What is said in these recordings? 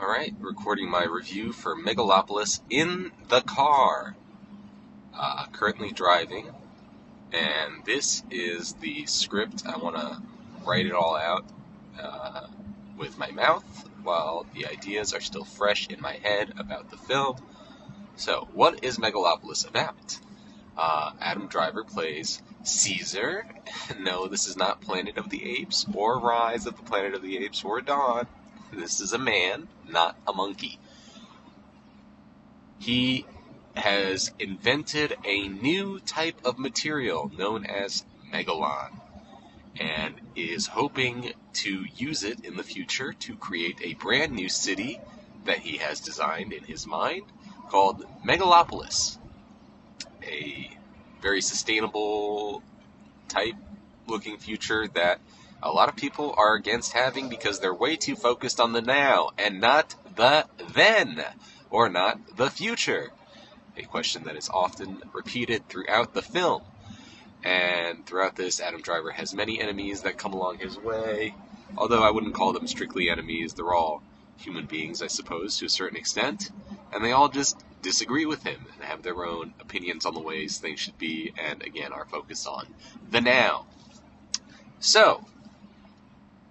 Alright, recording my review for Megalopolis in the car. Currently driving, and this is the script. I want to write it all out with my mouth while the ideas are still fresh in my head about the film. So, what is Megalopolis about? Adam Driver plays Caesar. No, this is not Planet of the Apes, or Rise of the Planet of the Apes, or Dawn. This is a man, not a monkey. He has invented a new type of material known as megalon, and is hoping to use it in the future to create a brand new city that he has designed in his mind called Megalopolis. A very sustainable type looking future that a lot of people are against having because they're way too focused on the now and not the then, or not the future. A question that is often repeated throughout the film. And throughout this, Adam Driver has many enemies that come along his way, although I wouldn't call them strictly enemies. They're all human beings, I suppose, to a certain extent, and they all just disagree with him and have their own opinions on the ways things should be, and again are focused on the now. So,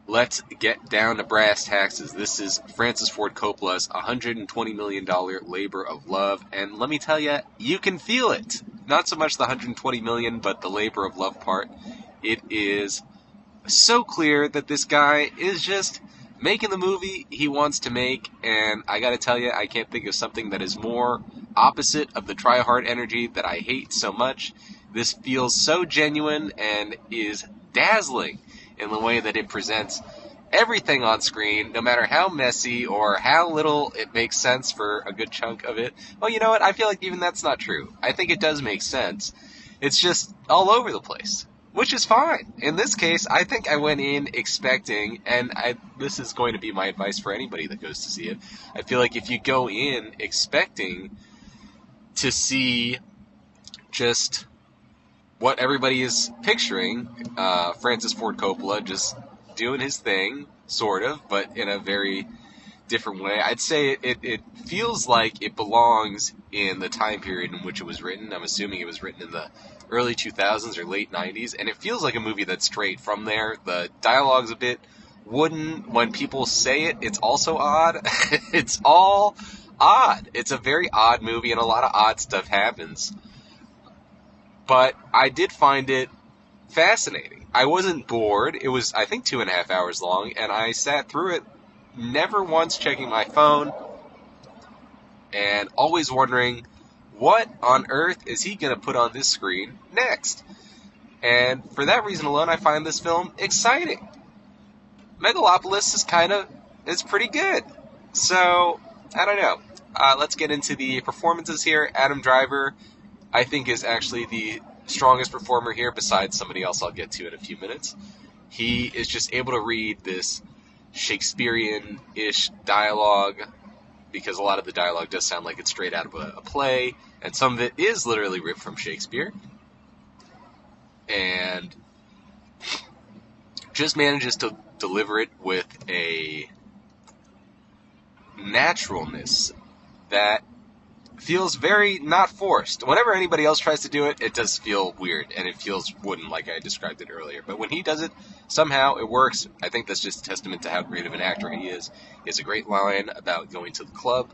let's get down to brass taxes. This is Francis Ford Coppola's $120 million labor of love, and let me tell you, you can feel it. Not so much the $120 million, but the labor of love part. It is so clear that this guy is just making the movie he wants to make, and I gotta tell you, I can't think of something that is more opposite of the try-hard energy that I hate so much. This feels so genuine and is dazzling in the way that it presents everything on screen, no matter how messy or how little it makes sense for a good chunk of it. Well, you know what? I feel like even that's not true. I think it does make sense. It's just all over the place, which is fine. In this case, I think I went in expecting, and this is going to be my advice for anybody that goes to see it, I feel like if you go in expecting to see just what everybody is picturing, Francis Ford Coppola just doing his thing, sort of, but in a very different way. I'd say it feels like it belongs in the time period in which it was written. I'm assuming it was written in the early 2000s or late 90s, and it feels like a movie that's straight from there. The dialogue's a bit wooden. When people say it, it's also odd. It's all odd. It's a very odd movie, and a lot of odd stuff happens. But I did find it fascinating. I wasn't bored. It was, I think, 2.5 hours long, and I sat through it never once checking my phone and always wondering, what on earth is he going to put on this screen next? And for that reason alone, I find this film exciting. Megalopolis is pretty good. So, I don't know. Let's get into the performances here. Adam Driver, I think, is actually the strongest performer here, besides somebody else I'll get to in a few minutes. He is just able to read this Shakespearean-ish dialogue, because a lot of the dialogue does sound like it's straight out of a play, and some of it is literally ripped from Shakespeare, and just manages to deliver it with a naturalness that feels very not forced. Whenever anybody else tries to do it, it does feel weird, and it feels wooden, like I described it earlier. But when he does it, somehow it works. I think that's just a testament to how great of an actor he is. He has a great line about going to the club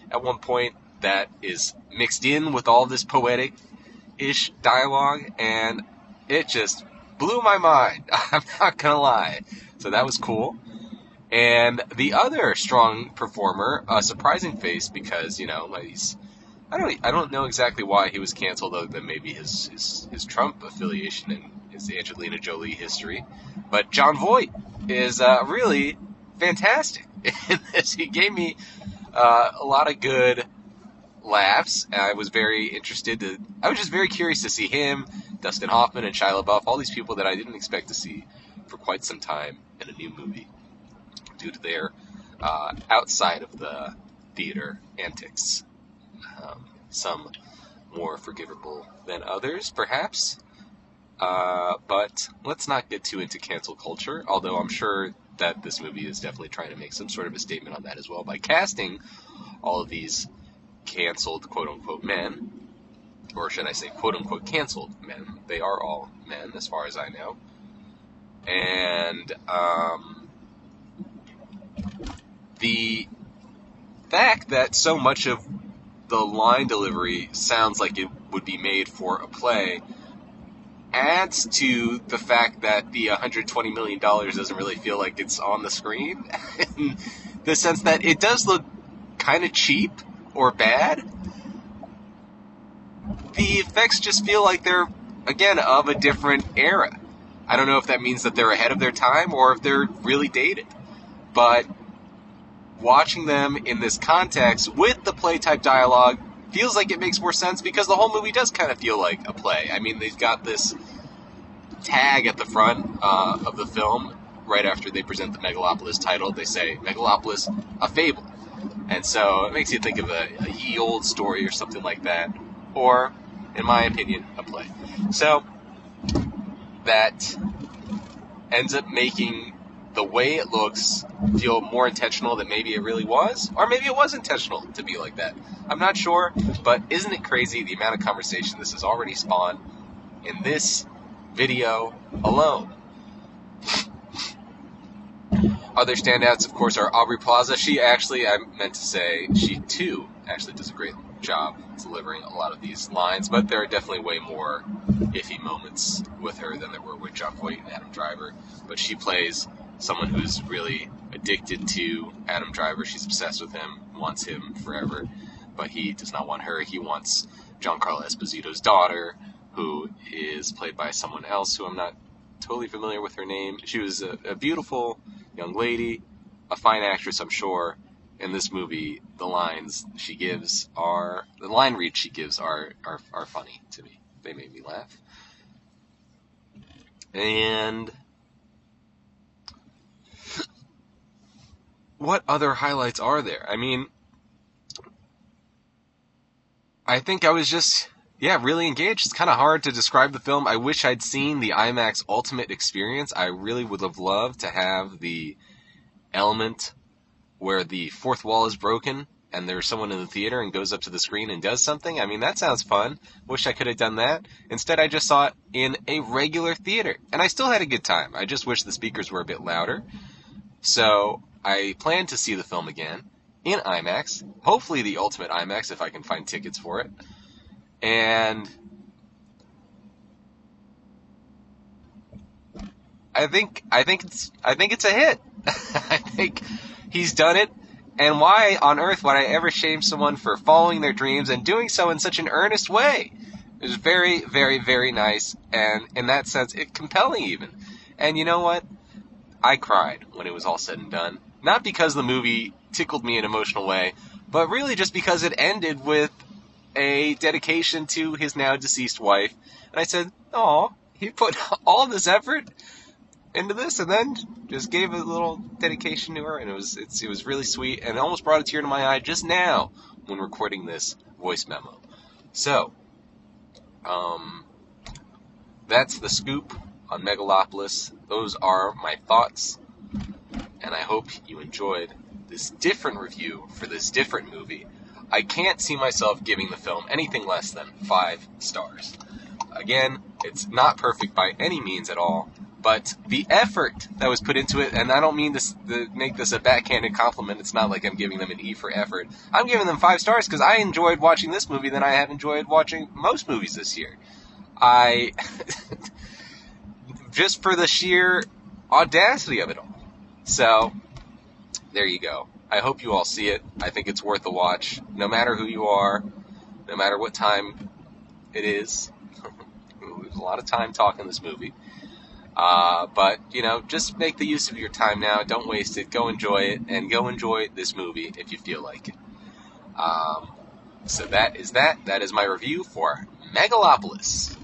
at one point that is mixed in with all this poetic-ish dialogue, and it just blew my mind. I'm not gonna lie. So that was cool. And the other strong performer, a surprising face, because, I don't know exactly why he was canceled, other than maybe his Trump affiliation and his Angelina Jolie history. But Jon Voight is really fantastic in this. He gave me a lot of good laughs. I was just very curious to see him, Dustin Hoffman, and Shia LaBeouf, all these people that I didn't expect to see for quite some time in a new movie due to their outside of the theater antics. Some more forgivable than others, perhaps. But let's not get too into cancel culture, although I'm sure that this movie is definitely trying to make some sort of a statement on that as well by casting all of these canceled quote-unquote men, or should I say quote-unquote canceled men. They are all men as far as I know. And the fact that so much of the line delivery sounds like it would be made for a play adds to the fact that the $120 million doesn't really feel like it's on the screen. In the sense that it does look kind of cheap or bad. The effects just feel like they're, again, of a different era. I don't know if that means that they're ahead of their time or if they're really dated. But watching them in this context with the play-type dialogue feels like it makes more sense because the whole movie does kind of feel like a play. I mean, they've got this tag at the front of the film right after they present the Megalopolis title. They say, Megalopolis, a fable. And so it makes you think of a ye old story or something like that. Or, in my opinion, a play. So that ends up making the way it looks feel more intentional than maybe it really was, or maybe it was intentional to be like that. I'm not sure, but isn't it crazy the amount of conversation this has already spawned in this video alone? Other standouts, of course, are Aubrey Plaza. She too actually does a great job delivering a lot of these lines, but there are definitely way more iffy moments with her than there were with John Voight and Adam Driver. But she plays someone who's really addicted to Adam Driver. She's obsessed with him, wants him forever, but he does not want her. He wants Giancarlo Esposito's daughter, who is played by someone else who I'm not totally familiar with her name. She was a beautiful young lady, a fine actress, I'm sure. In this movie, the line reads she gives are funny to me. They made me laugh. And what other highlights are there? I mean, I think I was just, really engaged. It's kind of hard to describe the film. I wish I'd seen the IMAX Ultimate experience. I really would have loved to have the element where the fourth wall is broken and there's someone in the theater and goes up to the screen and does something. I mean, that sounds fun. Wish I could have done that. Instead, I just saw it in a regular theater, and I still had a good time. I just wish the speakers were a bit louder. So I plan to see the film again in IMAX, hopefully the Ultimate IMAX if I can find tickets for it. And I think it's a hit. I think he's done it, and why on earth would I ever shame someone for following their dreams and doing so in such an earnest way? It was very, very, very nice, and in that sense, compelling even. And you know what? I cried when it was all said and done. Not because the movie tickled me in an emotional way, but really just because it ended with a dedication to his now deceased wife. And I said, "Oh, he put all this effort into this and then just gave a little dedication to her," and it was really sweet, and it almost brought a tear to my eye just now when recording this voice memo. So that's the scoop on Megalopolis. Those are my thoughts, and I hope you enjoyed this different review for this different movie. I can't see myself giving the film anything less than 5 stars. Again, it's not perfect by any means at all, but the effort that was put into it, and I don't mean to make this a backhanded compliment. It's not like I'm giving them an E for effort. I'm giving them 5 stars because I enjoyed watching this movie than I have enjoyed watching most movies this year. Just for the sheer audacity of it all. So, there you go. I hope you all see it. I think it's worth a watch, no matter who you are, no matter what time it is. There's a lot of time talking this movie. But, just make the use of your time now. Don't waste it. Go enjoy it. And go enjoy this movie if you feel like it. So that is that. That is my review for Megalopolis.